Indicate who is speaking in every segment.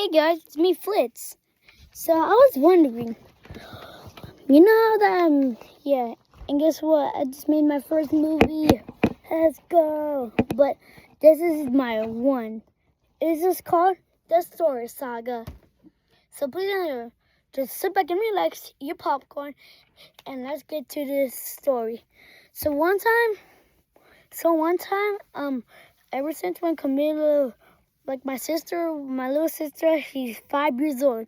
Speaker 1: Hey guys, it's me, Flitz. So I was wondering, you know that and guess what? I just made my first movie. Let's go! But this is my one. It's just called The Story Saga. So please just sit back and relax, eat your popcorn, and let's get to this story. So one time, ever since when Camila, like my little sister, she's 5 years old,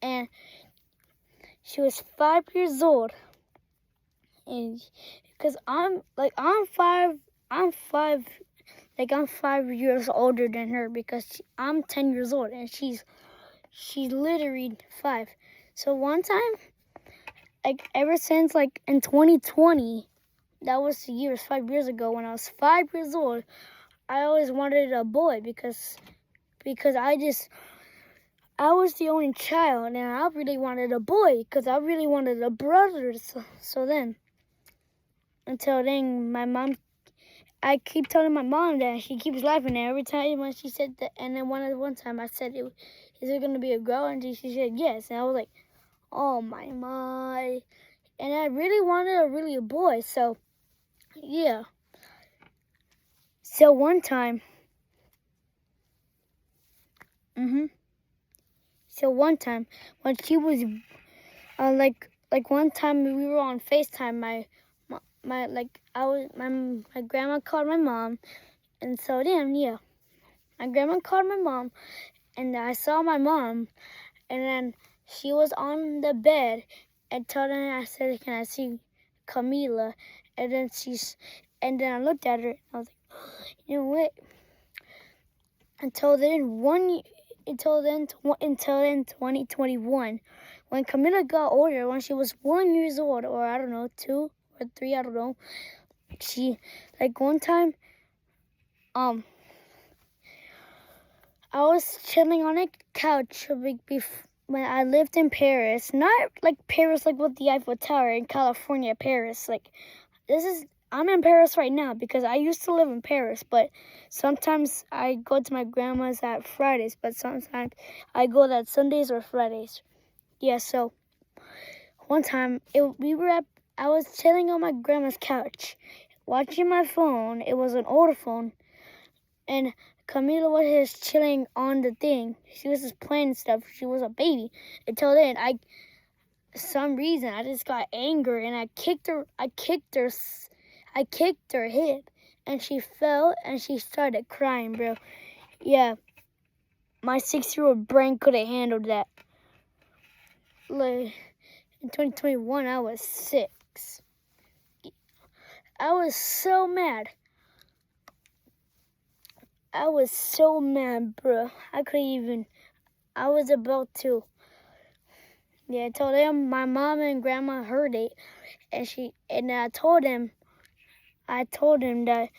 Speaker 1: and she was 5 years old, and because I'm 5 years older than her because I'm 10 years old and she's literally 5. So one time, ever since in 2020, that was the year, 5 years ago, when I was 5 years old, I always wanted a boy because I was the only child, and I really wanted a boy because I really wanted a brother. So then, until then, I keep telling my mom that. She keeps laughing every time when she said that. And then one time I said, "Is it going to be a girl?" And she said yes. And I was like, oh my. And I really wanted a boy. So, yeah. So one time, when she was one time we were on FaceTime, my grandma called my mom, and so then my grandma called my mom, and I saw my mom, and then she was on the bed, and I said, "Can I see Camila?" And then I looked at her, and I was like, you know what? Until then, 2021, when Camila got older, when she was 1 year old, or I don't know, 2 or 3, I don't know, one time, I was chilling on a couch when I lived in Paris. Not like Paris, like with the Eiffel Tower in California, Paris. I'm in Paris right now because I used to live in Paris, but sometimes I go to my grandma's at Fridays, but sometimes I go that Sundays or Fridays. Yeah, so one time I was chilling on my grandma's couch, watching my phone. It was an older phone, and Camila was just chilling on the thing. She was just playing stuff. She was a baby. Until then, some reason I just got angry and I kicked her hip, and she fell and she started crying, bro. Yeah, my 6-year-old brain couldn't handle that. In 2021, I was 6. I was so mad. I was so mad, bro. I was about to. Yeah, I told them my mom and grandma heard it, and I told them that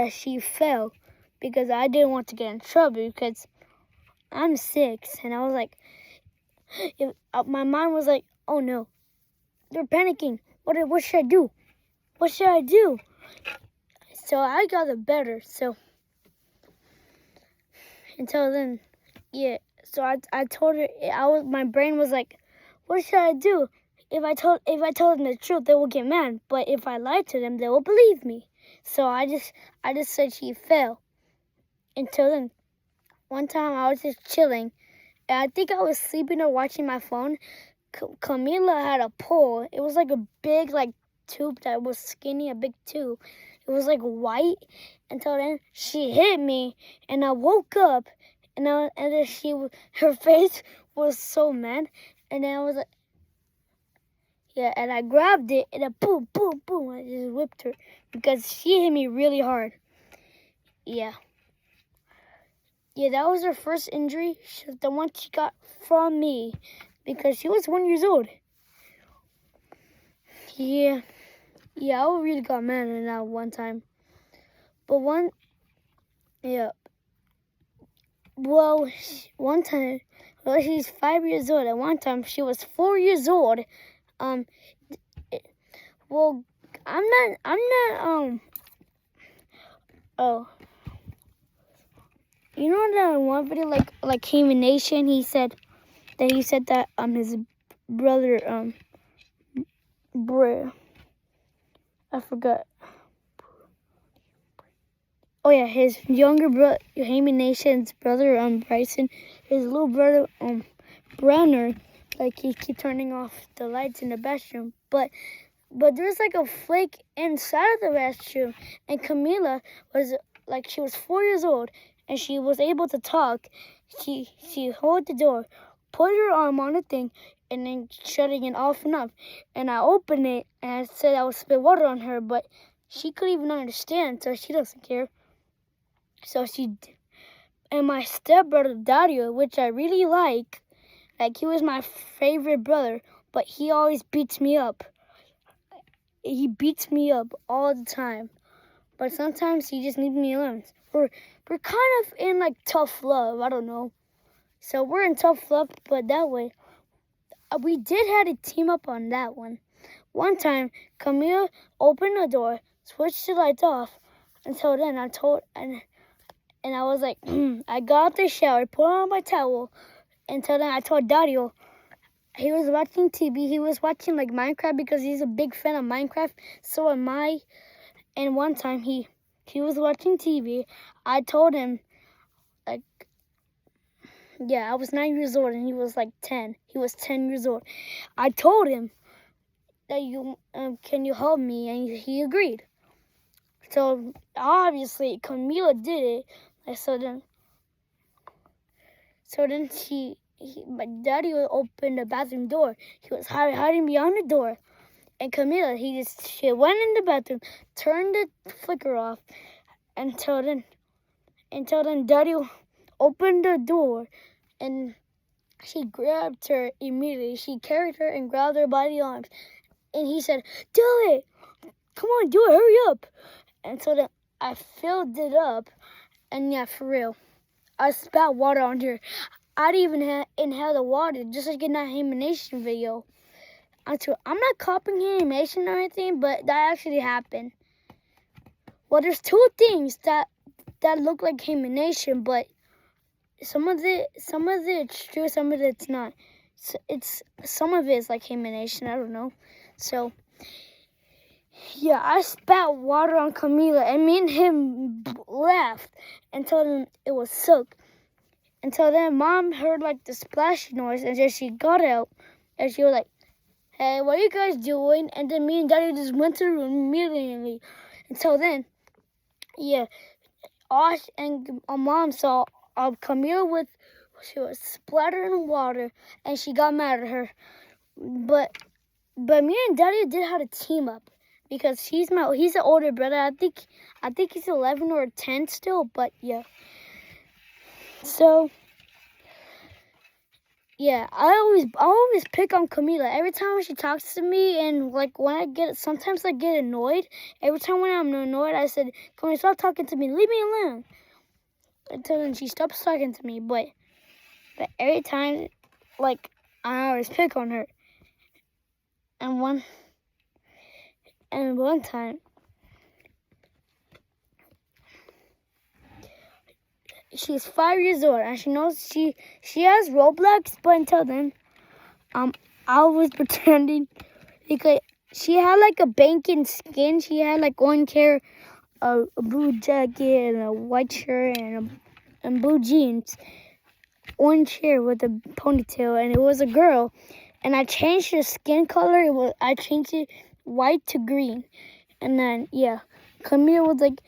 Speaker 1: she fell because I didn't want to get in trouble because I'm 6, and I was like, my mind was like, oh no, they're panicking. What should I do? What should I do? So I got it better. So until then, yeah. So I told her, my brain was like, what should I do? If I told them the truth, they will get mad. But if I lied to them, they will believe me. So I just said she fell. Until then, one time I was just chilling, and I think I was sleeping or watching my phone. Camila had a pole. It was like a big tube that was skinny, a big tube. It was white. Until then, she hit me, and I woke up, and then her face was so mad, and then I was like, yeah, and I grabbed it, and boom, boom, boom, I just whipped her because she hit me really hard. Yeah. Yeah, that was her first injury, the one she got from me, because she was 1 year old. Yeah, I really got mad at that one time. But one time, she's 5 years old. At one time, she was 4 years old. Well, I'm not, you know that one video like Came in Nation, he said that his brother I forgot. Oh yeah, his younger brother, Heyman Nation's brother, Bryson, his little brother, Brenner, like he keep turning off the lights in the bathroom, but there's like a flake inside of the restroom, and Camila was like, she was 4 years old, and she was able to talk. She held the door, put her arm on the thing, and then shutting it off and off. And I opened it, and I said I would spill water on her, but she couldn't even understand, so she doesn't care. So and my stepbrother Dario, which I really like he was my favorite brother, but he always beats me up. He beats me up all the time, but sometimes he just leaves me alone. We're kind of in like tough love. I don't know. So we're in tough love, but that way, we did have to team up on that one. One time, Camille opened the door, switched the lights off. Until then, and I was like, I got out the shower, put on my towel. Until then, I told Dario. He was watching TV. He was watching like Minecraft because he's a big fan of Minecraft. So am I. And one time he was watching TV. I told him, like, yeah, I was 9 years old and he was like 10. He was 10 years old. I told him that can you help me? And he agreed. So obviously Camila did it. So then my daddy would open the bathroom door. He was hiding behind the door. And Camila, she went in the bathroom, turned the flicker off. Until then Daddy opened the door, and she grabbed her immediately. She carried her and grabbed her by the arms. And he said, do it! Come on, do it, hurry up! And so then I filled it up, and yeah, for real, I spat water on her. I didn't even inhale the water, just like in that Heyman Nation video. I'm not copying Heyman Nation or anything, but that actually happened. Well, there's two things that look like Heyman Nation, but some of it's true, some of it's not. So some of it's like Heyman Nation, I don't know. So yeah, I spat water on Camila, and me and him laughed until then it was soaked. Until then, Mom heard like the splash noise, and then she got out, and she was like, hey, what are you guys doing? And then me and Daddy just went to the room immediately. Until then, yeah, Osh and Mom saw Camila she was splattering water, and she got mad at her. But me and Daddy did have a team up, because he's an older brother. I think he's 11 or 10 still, but yeah. So yeah, I always pick on Camila every time when she talks to me, and like when sometimes I get annoyed. Every time when I'm annoyed, I said, Camila, stop talking to me, leave me alone. Until then she stops talking to me, but every time, like, I always pick on her. And one time, she's 5 years old, and she knows she has Roblox, but until then, I was pretending, because she had like a banking skin. She had like orange hair, a blue jacket, and a white shirt, and blue jeans, orange hair with a ponytail, and it was a girl. And I changed her skin color. I changed it white to green, and then yeah, Camille was like,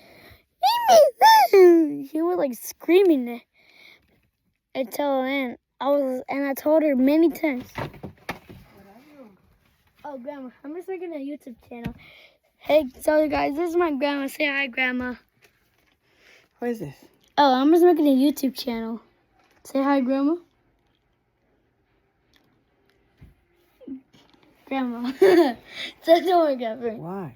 Speaker 1: she was like screaming it. Until then, I told her many times. Oh, Grandma, I'm just making a YouTube channel. Hey, so guys, this is my grandma. Say hi, Grandma.
Speaker 2: What is this?
Speaker 1: Oh, I'm just making a YouTube channel. Say hi, Grandma. Grandma. That's all I got for.
Speaker 2: Why?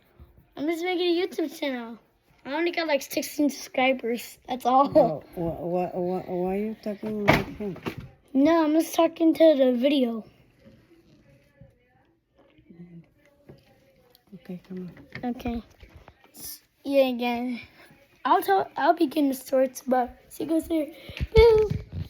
Speaker 1: I'm just making a YouTube channel. I only got like 16 subscribers. That's all.
Speaker 2: Why are you talking like him?
Speaker 1: No, I'm just talking to the video.
Speaker 2: Okay, come on.
Speaker 1: Okay. Yeah, again. I'll begin the story. It's about secrets here. Boo.